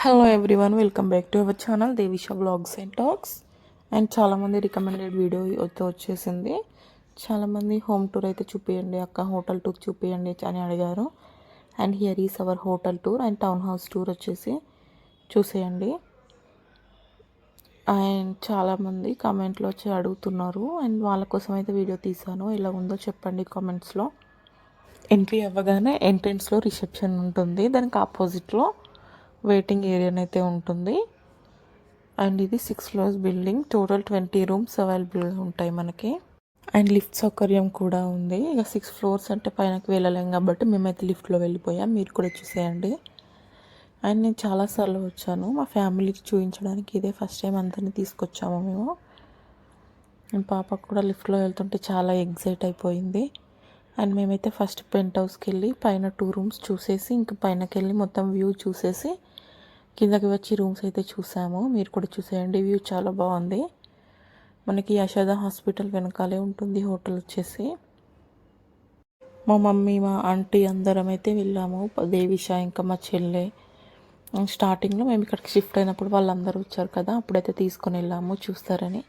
Hello everyone, welcome back to our channel Devisha vlogs and talks. And చాలామంది recommended video అయితే వచ్చేసింది. చాలామంది home tour అయితే చూపించండి అక్క, హోటల్ టూర్ చూపించండి అని అడిగారు. And here is our hotel tour and town house tour వచ్చేసి చూసేయండి. అండ్ చాలామంది కామెంట్లో వచ్చి అడుగుతున్నారు అండ్ వాళ్ళ కోసం అయితే వీడియో తీసాను. ఎలా ఉందో చెప్పండి కామెంట్స్లో. ఎంట్రీ అవ్వగానే ఎంట్రెన్స్లో రిసెప్షన్ ఉంటుంది, దానికి ఆపోజిట్లో వెయిటింగ్ ఏరియానైతే ఉంటుంది. అండ్ ఇది 6 floors building, total 20 rooms available ఉంటాయి మనకి. అండ్ లిఫ్ట్ సౌకర్యం కూడా ఉంది. ఇక 6 floors అంటే పైనకి వెళ్ళలేం కాబట్టి మేమైతే లిఫ్ట్లో వెళ్ళిపోయాం. మీరు కూడా చూసేయండి. అండ్ నేను చాలాసార్లు వచ్చాను, మా ఫ్యామిలీకి చూపించడానికి ఇదే ఫస్ట్ టైం అందరినీ తీసుకొచ్చాము మేము. అండ్ పాపకు కూడా లిఫ్ట్లో వెళ్తుంటే చాలా ఎగ్జైట్ అయిపోయింది. అండ్ మేమైతే ఫస్ట్ పెంట్ హౌస్కి వెళ్ళి పైన 2 rooms చూసేసి ఇంక పైనకి వెళ్ళి మొత్తం వ్యూ చూసేసి కిందకి వచ్చి రూమ్స్ అయితే చూసాము. మీరు కూడా చూసేయండి, వ్యూ చాలా బాగుంది. మనకి యశోద హాస్పిటల్ వెనకాలే ఉంటుంది హోటల్ వచ్చేసి. మా మమ్మీ, మా ఆంటీ అందరం అయితే వెళ్ళాము, దేవిష ఇంకా మా చెల్లె. స్టార్టింగ్లో మేము ఇక్కడికి షిఫ్ట్ అయినప్పుడు వాళ్ళందరూ వచ్చారు కదా, అప్పుడైతే తీసుకొని వెళ్ళాము చూస్తారని.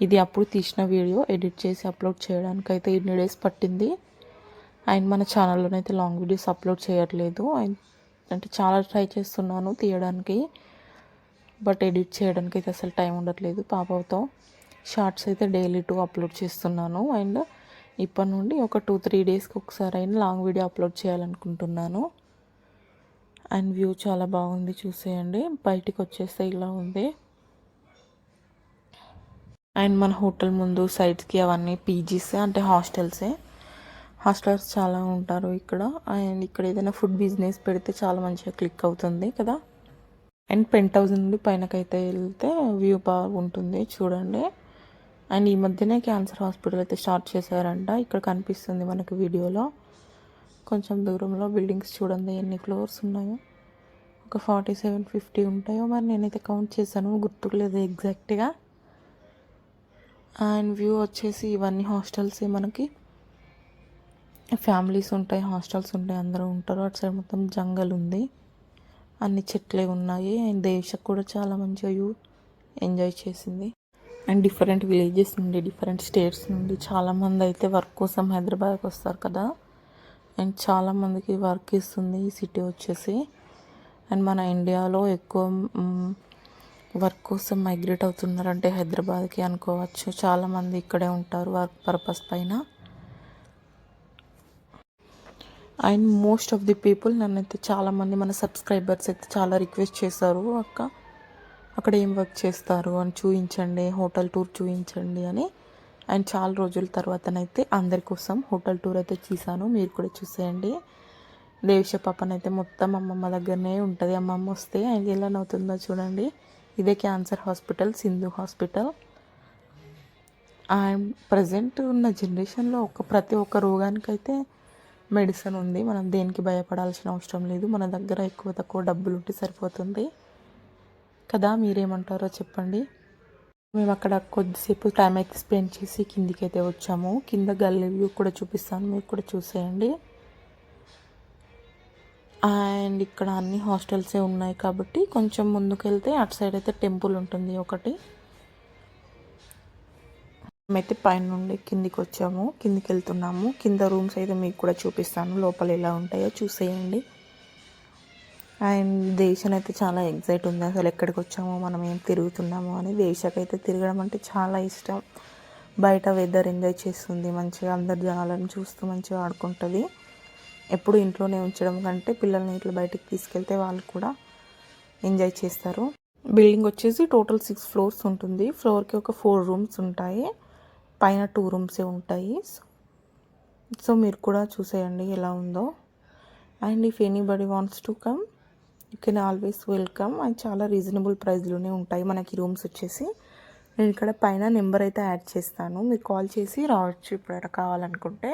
ఇది అప్పుడు తీసిన వీడియో ఎడిట్ చేసి అప్లోడ్ చేయడానికి అయితే ఇన్ని డేస్ పట్టింది. అండ్ మన ఛానల్లోనైతే లాంగ్ వీడియోస్ అప్లోడ్ చేయట్లేదు. అంటే చాలా ట్రై చేస్తున్నాను తీయడానికి, బట్ ఎడిట్ చేయడానికి అయితే అసలు టైం ఉండట్లేదు పాపతో. షార్ట్స్ అయితే డైలీ 2 అప్లోడ్ చేస్తున్నాను. అండ్ ఇప్పటి నుండి ఒక 2-3 డేస్కి ఒకసారి అయినా లాంగ్ వీడియో అప్లోడ్ చేయాలనుకుంటున్నాను. అండ్ వ్యూ చాలా బాగుంది చూసేయండి. బయటికి వచ్చేస్తే ఇలా ఉంది. అండ్ మన హోటల్ ముందు సైడ్స్కి అవన్నీ పీజీస్ అంటే హాస్టల్స్ చాలా ఉంటారు ఇక్కడ. అండ్ ఇక్కడ ఏదైనా ఫుడ్ బిజినెస్ పెడితే చాలా మంచిగా క్లిక్ అవుతుంది కదా. అండ్ పెంట్ హౌస్ నుండి పైనకైతే వెళ్తే వ్యూ బాగుంటుంది చూడండి. అండ్ ఈ మధ్యనే క్యాన్సర్ హాస్పిటల్ అయితే స్టార్ట్ చేశారంట, ఇక్కడ కనిపిస్తుంది మనకు వీడియోలో. కొంచెం దూరంలో బిల్డింగ్స్ చూడండి ఎన్ని ఫ్లోర్స్ ఉన్నాయో, ఒక 47-50 ఉంటాయో మరి, నేనైతే కౌంట్ చేశాను గుర్తుకు లేదు ఎగ్జాక్ట్గా. అండ్ వ్యూ వచ్చేసి ఇవన్నీ హాస్టల్స్ మనకి, ఫ్యామిలీస్ ఉంటాయి, హాస్టల్స్ ఉంటాయి, అందరూ ఉంటారు. అటు సైడ్ మొత్తం జంగల్ ఉంది, అన్ని చెట్లే ఉన్నాయి. అండ్ దేశకు కూడా చాలా మంచిగా వ్యూ ఎంజాయ్ చేసింది. అండ్ డిఫరెంట్ విలేజెస్ నుండి, డిఫరెంట్ స్టేట్స్ నుండి చాలామంది అయితే వర్క్ కోసం హైదరాబాద్కి వస్తారు కదా. అండ్ చాలామందికి వర్క్ ఇస్తుంది ఈ సిటీ వచ్చేసి. అండ్ మన ఇండియాలో ఎక్కువ వర్క్ కోసం మైగ్రేట్ అవుతున్నారంటే హైదరాబాద్కి అనుకోవచ్చు. చాలామంది ఇక్కడే ఉంటారు వర్క్ పర్పస్ పైన. And most of the people నన్నైతే చాలామంది మన సబ్స్క్రైబర్స్ అయితే చాలా రిక్వెస్ట్ చేశారు, అక్క అక్కడ ఏం వర్క్ చేస్తారు అని చూపించండి, హోటల్ టూర్ చూపించండి అని. అండ్ చాలా రోజుల తర్వాతనైతే అందరి కోసం హోటల్ టూర్ అయితే చూసాను, మీరు కూడా చూసేయండి. దేవిష పాపనైతే మొత్తం అమ్మమ్మ దగ్గరనే ఉంటుంది. అమ్మమ్మ వస్తే ఆయన ఎలా నవ్వుతుందో చూడండి. ఇదే cancer hospital, Sindhu hospital. And present ఉన్న జనరేషన్లో ప్రతి ఒక్క రోగానికైతే మెడిసిన్ ఉంది, మనం దేనికి భయపడాల్సిన అవసరం లేదు. మన దగ్గర ఎక్కువ తక్కువ డబ్బులు ఉంటే సరిపోతుంది కదా. మీరేమంటారో చెప్పండి. మేము అక్కడ కొద్దిసేపు టైం ఎక్స్ప్లెయిన్ చేసి కిందికి అయితే వచ్చాము. కింద గల్లీ వ్యూ కూడా చూపిస్తాను, మీరు కూడా చూసేయండి. అండ్ ఇక్కడ అన్ని హాస్టల్సే ఉన్నాయి కాబట్టి కొంచెం ముందుకు వెళ్తే అటు సైడ్ అయితే టెంపుల్ ఉంటుంది ఒకటి. మేమైతే పైన నుండి కిందికి వచ్చాము, కిందికి వెళ్తున్నాము. కింద రూమ్స్ అయితే మీకు కూడా చూపిస్తాను, లోపల ఎలా ఉంటాయో చూసేయండి. అండ్ దేశన్ అయితే చాలా ఎగ్జైట్ ఉంది, అసలు ఎక్కడికి వచ్చామో మనం ఏం తిరుగుతున్నామో అని. దేశకైతే తిరగడం అంటే చాలా ఇష్టం. బయట వెదర్ ఎంజాయ్ చేస్తుంది మంచిగా, అందరు జనాలను చూస్తూ మంచిగా ఆడుకుంటుంది. ఎప్పుడు ఇంట్లోనే ఉంచడం కంటే పిల్లల్ని ఇట్లా బయటికి తీసుకెళ్తే వాళ్ళు కూడా ఎంజాయ్ చేస్తారు. బిల్డింగ్ వచ్చేసి టోటల్ 6 floors ఉంటుంది. ఫ్లోర్కి ఒక 4 rooms ఉంటాయి, పైన 2 rooms ఉంటాయి. సో మీరు కూడా చూసేయండి ఎలా ఉందో. And if anybody wants to come you can always welcome. And చాలా రీజనబుల్ ప్రైస్లోనే ఉంటాయి మనకి రూమ్స్ వచ్చేసి. నేను ఇక్కడ పైన నెంబర్ అయితే యాడ్ చేస్తాను, మీరు కాల్ చేసి రావచ్చు ఇప్పుడు కావాలనుకుంటే.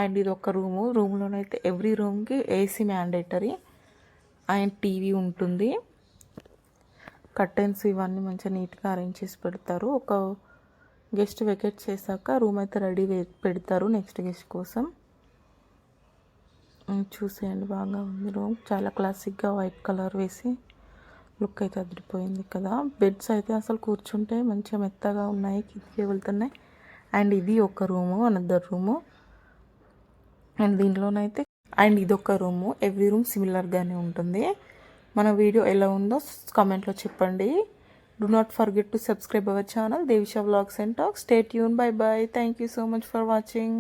అండ్ ఇది ఒక రూమ్లోనైతే ఎవ్రీ రూమ్కి ఏసీ మ్యాండేటరీ. అండ్ టీవీ ఉంటుంది, కర్టెన్స్ ఇవన్నీ మంచిగా నీట్గా అరేంజ్ చేసి పెడతారు. ఒక గెస్ట్ వెకేట్ చేశాక రూమ్ అయితే రెడీ పెడతారు నెక్స్ట్ గెస్ట్ కోసం. చూసేయండి, బాగా ఉంది రూమ్. చాలా క్లాసిక్గా వైట్ కలర్ వేసి లుక్ అయితే అదిరిపోయింది కదా. బెడ్స్ అయితే అసలు కూర్చుంటే మంచిగా మెత్తగా ఉన్నాయి, కిందికి వెళ్తున్నాయి. అండ్ ఇది ఒక రూము, అనదర్ రూము. అండ్ దీంట్లోనైతే ఇది ఒక రూము. ఎవ్రీ రూమ్ సిమిలర్గానే ఉంటుంది. మన వీడియో ఎలా ఉందో కామెంట్లో చెప్పండి. Do not forget to subscribe our channel, Devisha Vlogs and Talks. Stay tuned. Bye bye. Thank you so much for watching.